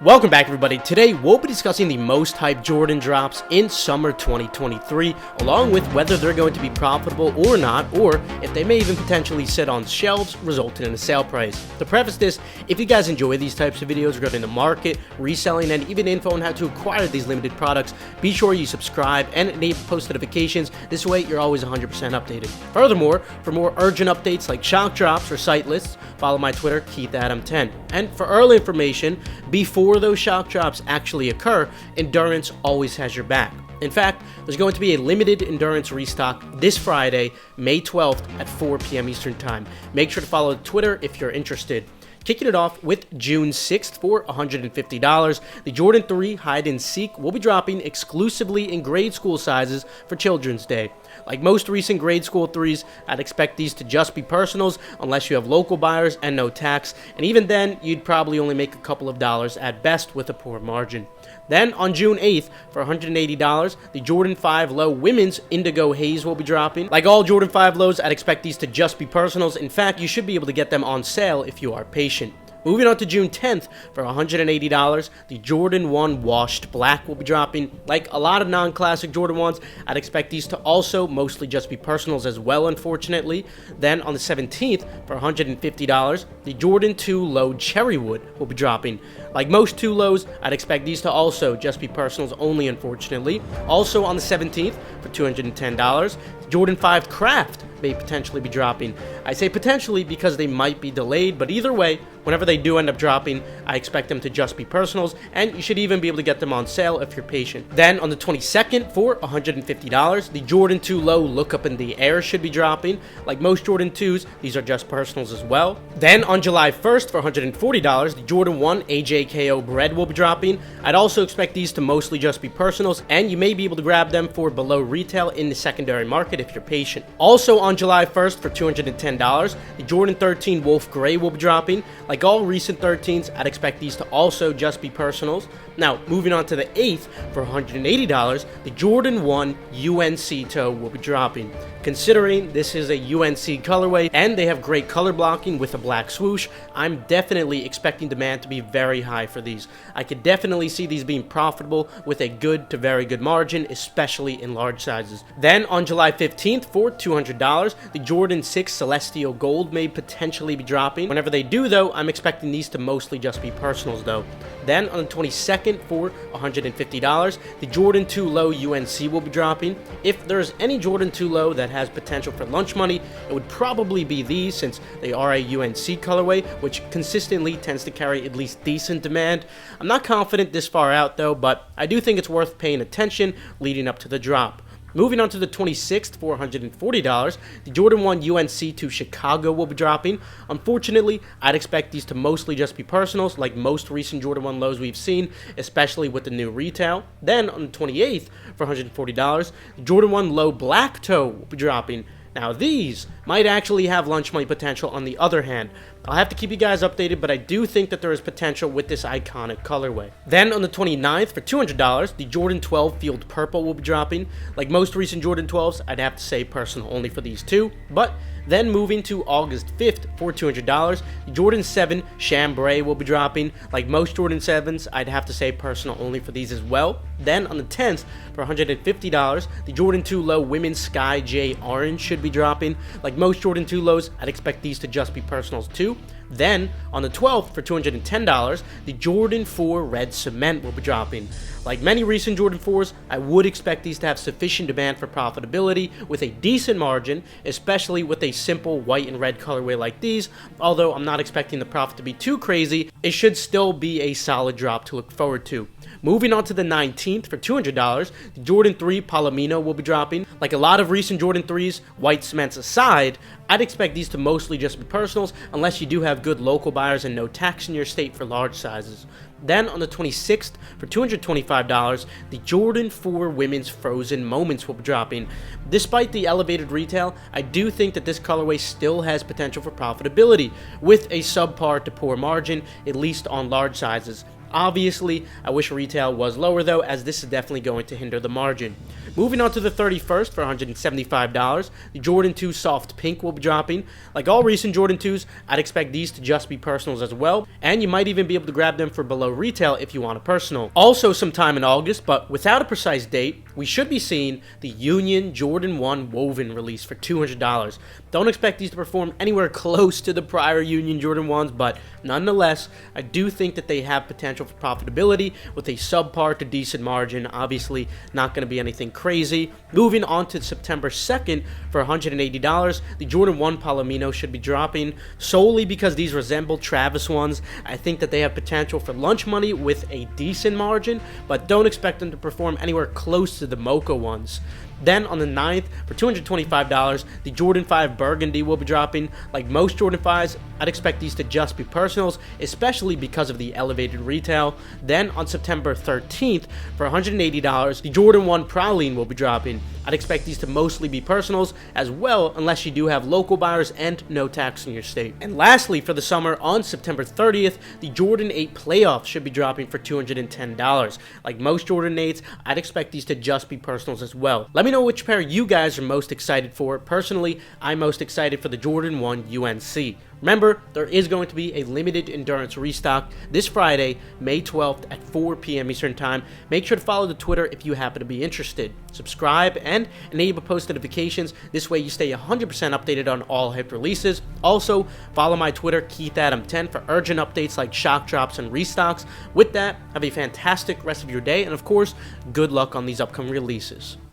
Welcome back, everybody. Today we'll be discussing the most hyped Jordan drops in summer 2023, along with whether they're going to be profitable or not, or if they may even potentially sit on shelves, resulting in a sale price. To preface this, if you guys enjoy these types of videos regarding the market, reselling, and even info on how to acquire these limited products, be sure you subscribe and enable post notifications. This way you're always 100% updated. Furthermore, for more urgent updates like shock drops or Sitelists, follow my Twitter, KeithAdam10. And for early information, before those shock drops actually occur, Endurance always has your back. In fact, there's going to be a limited Endurance restock this Friday, May 12th at 4 p.m. Eastern Time. Make sure to follow Twitter if you're interested. Kicking it off with June 6th for $150, the Jordan 3 Hide and Seek will be dropping exclusively in grade school sizes for Children's Day. Like most recent grade school 3s, I'd expect these to just be personals unless you have local buyers and no tax, and even then, you'd probably only make a couple of dollars at best with a poor margin. Then on June 8th, for $180, the Jordan 5 Low Women's Indigo Haze will be dropping. Like all Jordan 5 Lows, I'd expect these to just be personals. In fact, you should be able to get them on sale if you are patient. Moving on to June 10th, for $180, the Jordan 1 Washed Black will be dropping. Like a lot of non-classic Jordan 1s, I'd expect these to also mostly just be personals as well, unfortunately. Then on the 17th, for $150, the Jordan 2 Low Cherrywood will be dropping. Like most 2 Lows, I'd expect these to also just be personals only, unfortunately. Also on the 17th, for $210, Jordan 5 Craft may potentially be dropping. I say potentially because they might be delayed, but either way, whenever they do end up dropping, I expect them to just be personals, and you should even be able to get them on sale if you're patient. Then on the 22nd, for $150, the Jordan 2 Low Look Up in the Air should be dropping. Like most Jordan 2s, these are just personals as well. Then on July 1st, for $140, the Jordan 1 AJKO Bread will be dropping. I'd also expect these to mostly just be personals, and you may be able to grab them for below retail in the secondary market if you're patient. Also on July 1st, for $210, the Jordan 13 Wolf Gray will be dropping. Like all recent 13s, I'd expect these to also just be personals. Now, moving on to the 8th, for $180, the Jordan 1 UNC Toe will be dropping. Considering this is a UNC colorway and they have great color blocking with a black swoosh, I'm definitely expecting demand to be very high for these. I could definitely see these being profitable with a good to very good margin, especially in large sizes. Then on July 15th, for $200, the Jordan 6 Celestial Gold may potentially be dropping. Whenever they do though, I'm expecting these to mostly just be personals though. Then on the 22nd, for $150, the Jordan 2 Low UNC will be dropping. If there's any Jordan 2 Low that has potential for lunch money, it would probably be these, since they are a UNC colorway, which consistently tends to carry at least decent demand. I'm not confident this far out though, but I do think it's worth paying attention leading up to the drop. Moving on to the 26th, for $140, the Jordan 1 UNC to Chicago will be dropping. Unfortunately, I'd expect these to mostly just be personals, like most recent Jordan 1 lows we've seen, especially with the new retail. Then on the 28th, for $140, the Jordan 1 Low Black Toe will be dropping. Now these might actually have lunch money potential on the other hand. I'll have to keep you guys updated, but I do think that there is potential with this iconic colorway. Then on the 29th, for $200, the Jordan 12 Field Purple will be dropping. Like most recent Jordan 12s, I'd have to say personal only for these two. But then moving to August 5th, for $200, the Jordan 7 Chambray will be dropping. Like most Jordan 7s, I'd have to say personal only for these as well. Then on the 10th, for $150, the Jordan 2 Low Women's Sky J Orange should be dropping. Like most Jordan 2 Lows, I'd expect these to just be personals too. Then, on the 12th, for $210, the Jordan 4 Red Cement will be dropping. Like many recent Jordan 4s, I would expect these to have sufficient demand for profitability with a decent margin, especially with a simple white and red colorway like these. Although I'm not expecting the profit to be too crazy, it should still be a solid drop to look forward to. Moving on to the 19th, for $200, the Jordan 3 Palomino will be dropping. Like a lot of recent Jordan 3s, white cements aside, I'd expect these to mostly just be personals unless you do have good local buyers and no tax in your state for large sizes. Then on the 26th, for $225, the Jordan 4 Women's Frozen Moments will be dropping. Despite the elevated retail, I do think that this colorway still has potential for profitability with a subpar to poor margin, at least on large sizes. Obviously, I wish retail was lower though, as this is definitely going to hinder the margin. Moving on to the 31st for $175, the Jordan 2 Soft Pink will be dropping. Like all recent Jordan 2s, I'd expect these to just be personals as well, and you might even be able to grab them for below retail if you want a personal. Also sometime in August, but without a precise date, we should be seeing the Union Jordan 1 Woven release for $200. Don't expect these to perform anywhere close to the prior Union Jordan 1s, but nonetheless, I do think that they have potential for profitability with a subpar to decent margin. Obviously, not going to be anything crazy. Moving on to September 2nd for $180, the Jordan 1 Palomino should be dropping solely because these resemble Travis ones. I think that they have potential for lunch money with a decent margin, but don't expect them to perform anywhere close to the Mocha ones. Then on the 9th, for $225, the Jordan 5 Burgundy will be dropping. Like most Jordan 5s, I'd expect these to just be personals, especially because of the elevated retail. Then on September 13th, for $180, the Jordan 1 Praline will be dropping. I'd expect these to mostly be personals as well, unless you do have local buyers and no tax in your state. And lastly, for the summer, on September 30th, the Jordan 8 Playoffs should be dropping for $210. Like most Jordan 8s, I'd expect these to just be personals as well. Let me know which pair you guys are most excited for. Personally, I'm most excited for the Jordan 1 UNC. Remember, there is going to be a limited endurance restock this Friday, May 12th at 4 p.m. Eastern Time. Make sure to follow the Twitter if you happen to be interested. Subscribe and enable post notifications. This way you stay 100% updated on all hype releases. Also, follow my Twitter, KeithAdam10, for urgent updates like shock drops and restocks. With that, have a fantastic rest of your day, and of course, good luck on these upcoming releases.